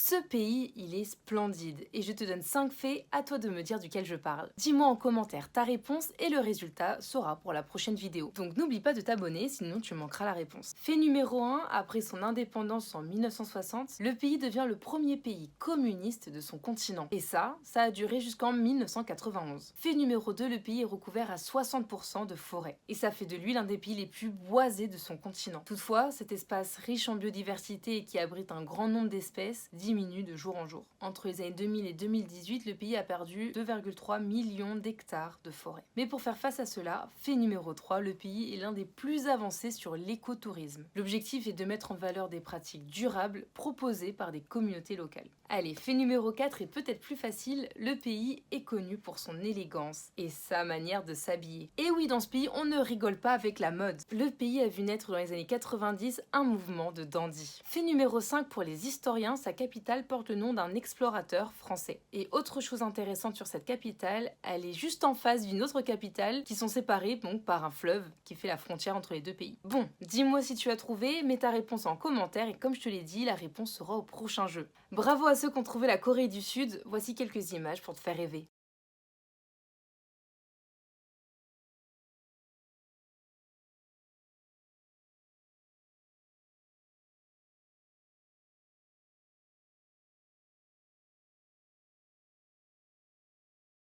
Ce pays, il est splendide et je te donne 5 faits, à toi de me dire duquel je parle. Dis-moi en commentaire ta réponse et le résultat sera pour la prochaine vidéo. Donc n'oublie pas de t'abonner, sinon tu manqueras la réponse. Fait numéro 1, après son indépendance en 1960, le pays devient le premier pays communiste de son continent. Et ça a duré jusqu'en 1991. Fait numéro 2, le pays est recouvert à 60% de forêt. Et ça fait de lui l'un des pays les plus boisés de son continent. Toutefois, cet espace riche en biodiversité et qui abrite un grand nombre d'espèces diminue de jour en jour. Entre les années 2000 et 2018, le pays a perdu 2,3 millions d'hectares de forêt. Mais pour faire face à cela, fait numéro 3, le pays est l'un des plus avancés sur l'écotourisme. L'objectif est de mettre en valeur des pratiques durables proposées par des communautés locales. Allez, fait numéro 4 est peut-être plus facile, le pays est connu pour son élégance et sa manière de s'habiller. Et oui, dans ce pays, on ne rigole pas avec la mode. Le pays a vu naître dans les années 90 un mouvement de dandy. Fait numéro 5 pour les historiens, sa capitale porte le nom d'un explorateur français. Et autre chose intéressante sur cette capitale, elle est juste en face d'une autre capitale qui sont séparées donc par un fleuve qui fait la frontière entre les deux pays. Bon, dis-moi si tu as trouvé, mets ta réponse en commentaire et comme je te l'ai dit, la réponse sera au prochain jeu. Bravo à ceux qui ont trouvé la Corée du Sud, voici quelques images pour te faire rêver.